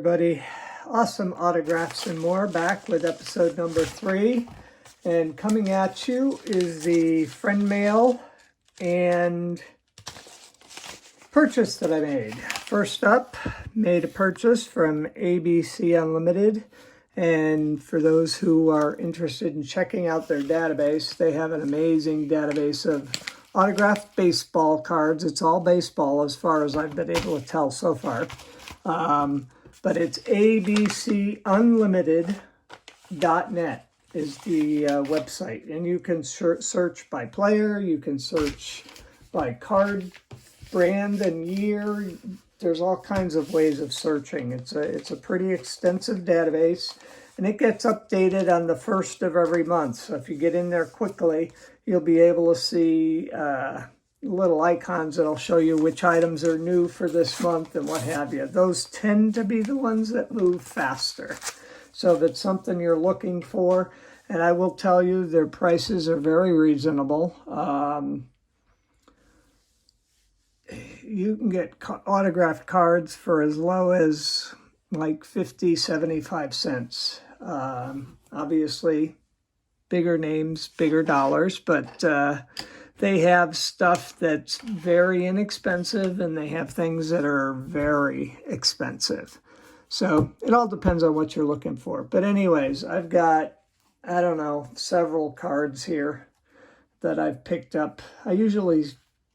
everybody. Awesome autographs and more, back with episode number 3. And coming at you is the friend mail and purchase that I made. First up, made a purchase from ABC Unlimited. And for those who are interested in checking out their database, they have an amazing database of autographed baseball cards. It's all baseball as far as I've been able to tell so far. But it's abcunlimited.net is the website. And you can search by player, you can search by card brand and year. There's all kinds of ways of searching. It's a pretty extensive database, and it gets updated on the 1st of every month. So if you get in there quickly, you'll be able to see little icons that'll show you which items are new for this month and what have you. Those tend to be the ones that move faster. So if it's something you're looking for, and I will tell you, their prices are very reasonable. You can get autographed cards for as low as like 50, 75 cents. Obviously, bigger names, bigger dollars, but they have stuff that's very inexpensive, and they have things that are very expensive. So it all depends on what you're looking for. But anyways, I've got, I don't know, several cards here that I've picked up. I usually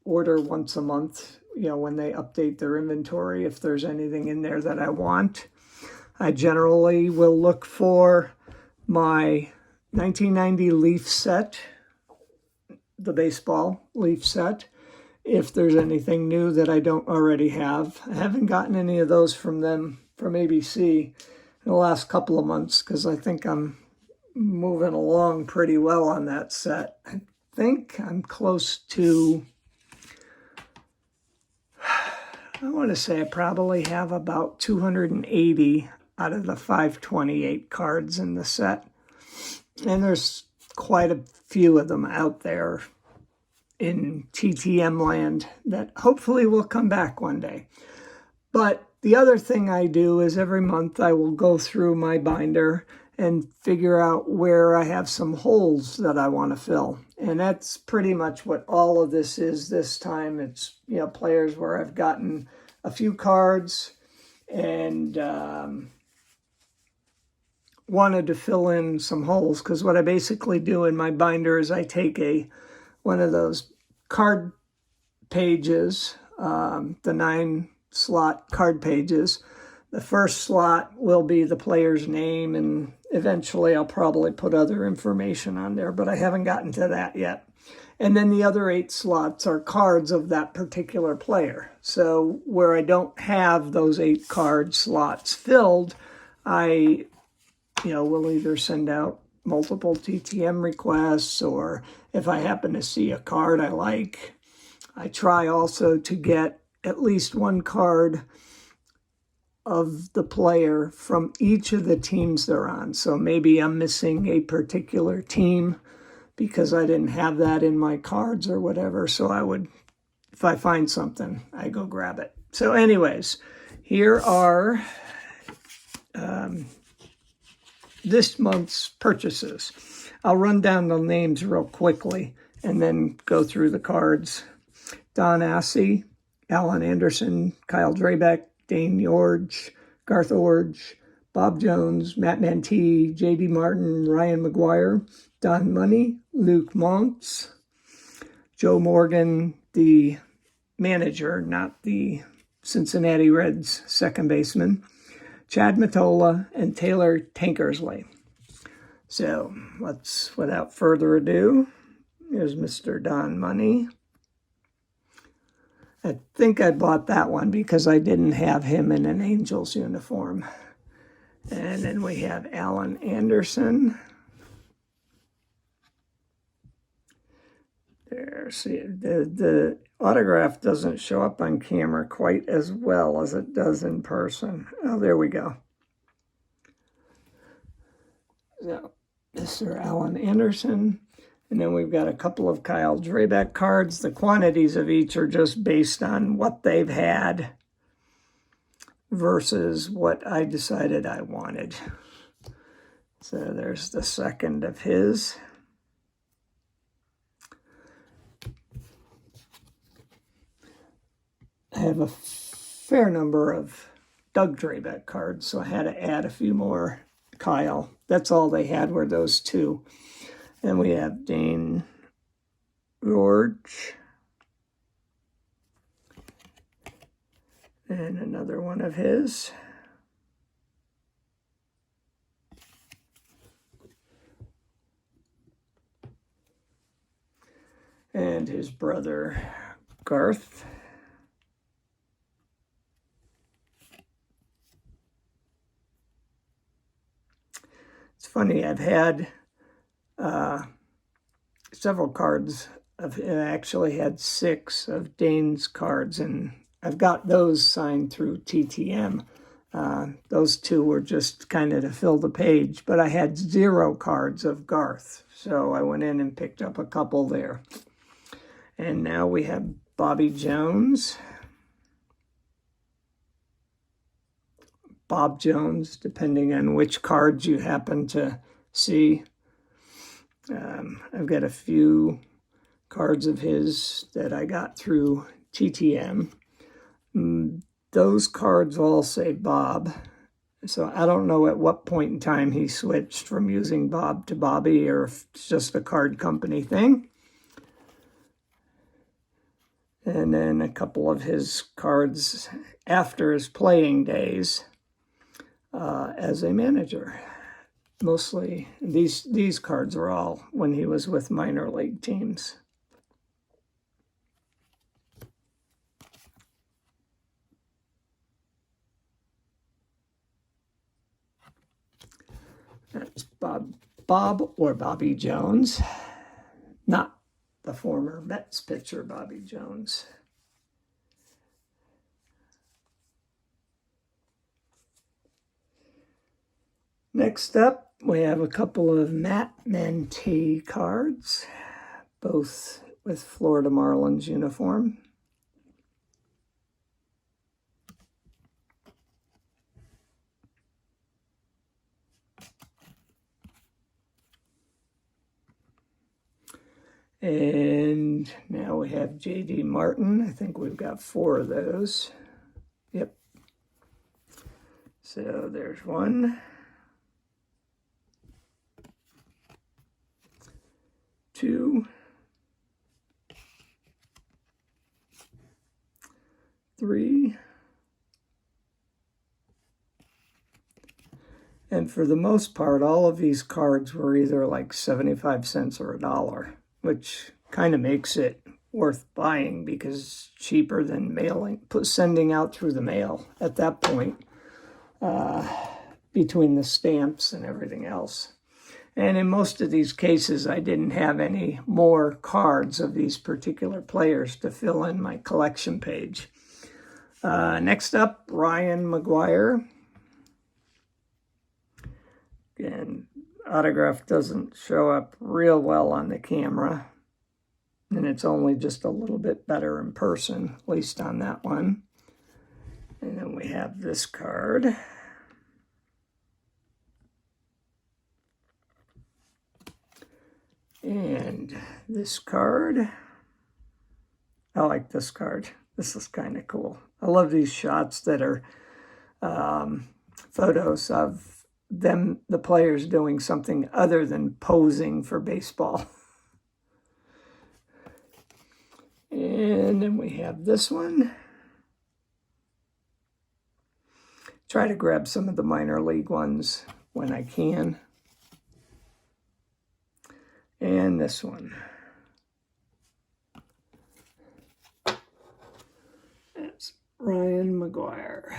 order once a month, when they update their inventory, if there's anything in there that I want. I generally will look for my 1990 Leaf set, the baseball Leaf set, if there's anything new that I don't already have. I haven't gotten any of those from them, from ABC, in the last couple of months, because I think I'm moving along pretty well on that set. I think I'm close to, I want to say I probably have about 280 out of the 528 cards in the set. And there's quite a few of them out there in TTM land that hopefully will come back one day. But the other thing I do is every month I will go through my binder and figure out where I have some holes that I want to fill. And that's pretty much what all of this is this time. It's, players where I've gotten a few cards and wanted to fill in some holes, because what I basically do in my binder is I take one of those card pages, the 9-slot card pages. The first slot will be the player's name, and eventually I'll probably put other information on there, but I haven't gotten to that yet. And then the other 8 slots are cards of that particular player. So where I don't have those 8 card slots filled, I will either send out multiple TTM requests, or if I happen to see a card I like, I try also to get at least one card of the player from each of the teams they're on. So maybe I'm missing a particular team because I didn't have that in my cards or whatever. So I would, if I find something, I go grab it. So anyways, here are this month's purchases. I'll run down the names real quickly and then go through the cards. Don Assey, Alan Anderson, Kyle Drabeck, Dane George, Garth Orge, Bob Jones, Matt Mantee, J.D. Martin, Ryan McGuire, Don Money, Luke Montz, Joe Morgan, the manager, not the Cincinnati Reds second baseman, Chad Mottola, and Taylor Tankersley. So let's, without further ado, here's Mr. Don Money. I think I bought that one because I didn't have him in an Angels uniform. And then we have Alan Anderson. There, see, the autograph doesn't show up on camera quite as well as it does in person. Oh, there we go. So, Mr. Alan Anderson. And then we've got a couple of Kyle Drabeck cards. The quantities of each are just based on what they've had versus what I decided I wanted. So there's the second of his. I have a fair number of Doug Draybeck cards, so I had to add a few more. Kyle. That's all they had were those two. And we have Dane George. And another one of his. And his brother, Garth. It's funny, I've had several cards. I've actually had 6 of Dane's cards, and I've got those signed through TTM. Those 2 were just kind of to fill the page, but I had 0 cards of Garth, so I went in and picked up a couple there. And now we have Bobby Jones. Bob Jones, depending on which cards you happen to see. I've got a few cards of his that I got through TTM. Those cards all say Bob. So I don't know at what point in time he switched from using Bob to Bobby, or if it's just a card company thing. And then a couple of his cards after his playing days as a manager. Mostly, these cards are all when he was with minor league teams. That's Bob or Bobby Jones, not the former Mets pitcher Bobby Jones. Next up, we have a couple of Matt Manti cards, both with Florida Marlins uniform. And now we have J.D. Martin. I think we've got 4 of those. Yep. So there's 1. 2. 3. And for the most part, all of these cards were either like 75 cents or $1, which kind of makes it worth buying because it's cheaper than sending out through the mail at that point, between the stamps and everything else. And in most of these cases, I didn't have any more cards of these particular players to fill in my collection page. Next up, Ryan McGuire. Again, autograph doesn't show up real well on the camera, and it's only just a little bit better in person, at least on that one. And then we have this card. And this card. I like this card. This is kind of cool. I love these shots that are photos of them, the players doing something other than posing for baseball. And then we have this one. Try to grab some of the minor league ones when I can. And this one. That's Ryan McGuire.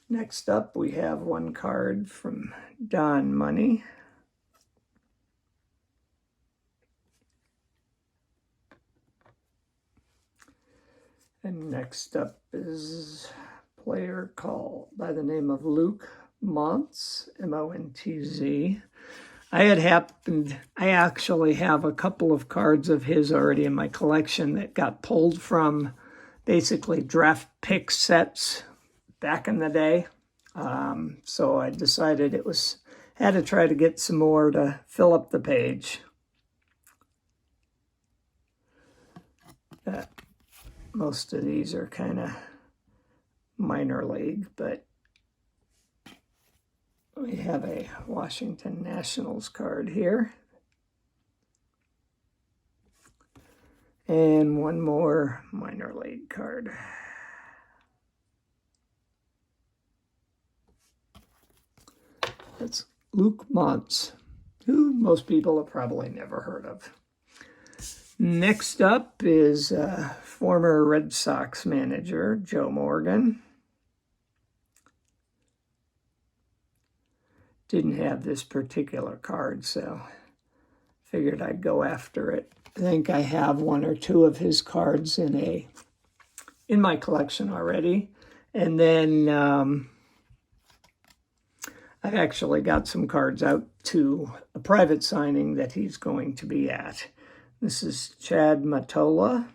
Next up, we have one card from Don Money. And next up is a player called by the name of Luke Montz, M-O-N-T-Z. I actually have a couple of cards of his already in my collection that got pulled from basically draft pick sets back in the day. So I decided had to try to get some more to fill up the page. Most of these are kind of minor league, but we have a Washington Nationals card here. And one more minor league card. That's Luke Montz, who most people have probably never heard of. Next up is former Red Sox manager Joe Morgan. Didn't have this particular card, so figured I'd go after it. I think I have one or two of his cards in my collection already. And then I've actually got some cards out to a private signing that he's going to be at. This is Chad Matola.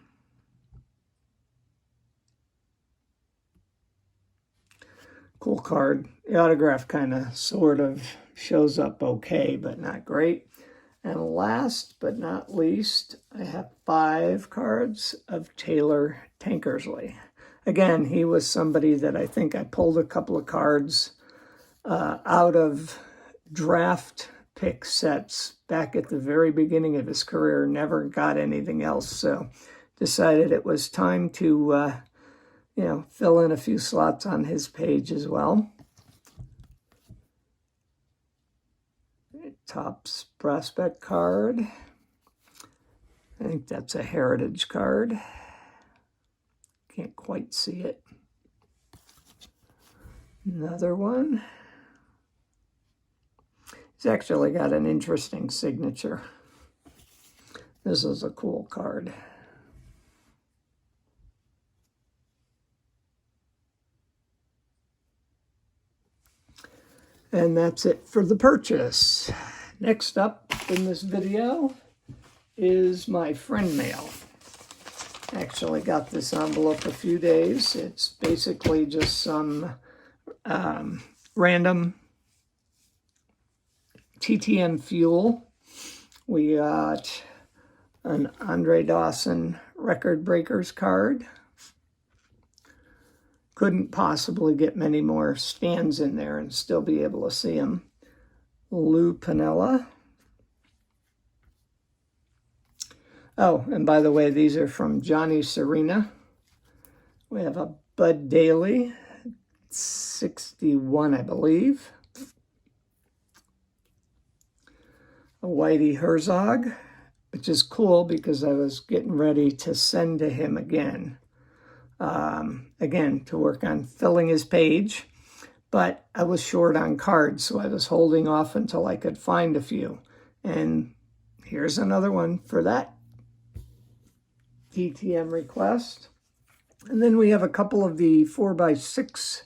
Cool card. The autograph kind of sort of shows up okay, but not great. And last but not least, I have 5 cards of Taylor Tankersley. Again, he was somebody that I think I pulled a couple of cards out of draft pick sets back at the very beginning of his career. Never got anything else, so decided it was time to fill in a few slots on his page as well. Topps prospect card. I think that's a heritage card. Can't quite see it. Another one. It's actually got an interesting signature. This is a cool card. And that's it for the purchase. Next up in this video is my friend mail. Actually got this envelope a few days. It's basically just some random TTM fuel. We got an Andre Dawson Record Breakers card. Couldn't possibly get many more stands in there and still be able to see them. Lou Piniella. Oh, and by the way, these are from Johnny Serena. We have a Bud Daly, 61, I believe. A Whitey Herzog, which is cool because I was getting ready to send to him again. Again, to work on filling his page, but I was short on cards, so I was holding off until I could find a few. And here's another one for that TTM request. And then we have a couple of the 4x6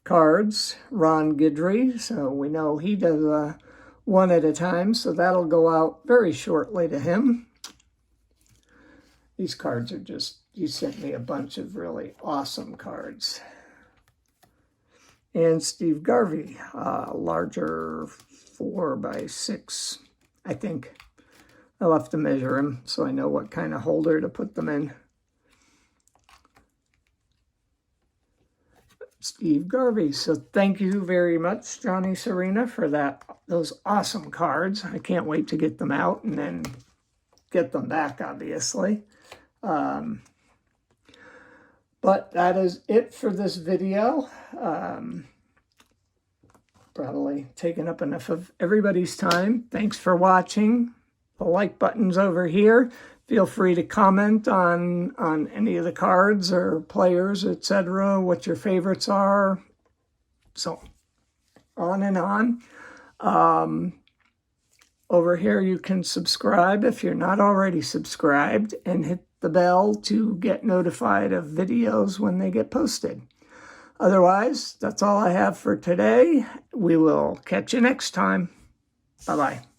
cards, Ron Guidry, so we know he does one at a time, so that'll go out very shortly to him. These cards are just, you sent me a bunch of really awesome cards. And Steve Garvey, larger 4x6, I think. I'll have to measure him so I know what kind of holder to put them in. Steve Garvey. So thank you very much, Johnny Serena, for those awesome cards. I can't wait to get them out and then get them back, obviously. But that is it for this video. Probably taken up enough of everybody's time. Thanks for watching. The like button's over here. Feel free to comment on any of the cards or players, etc., what your favorites are. So on and on. Over here you can subscribe if you're not already subscribed, and hit the bell to get notified of videos when they get posted. Otherwise, that's all I have for today. We will catch you next time. Bye-bye.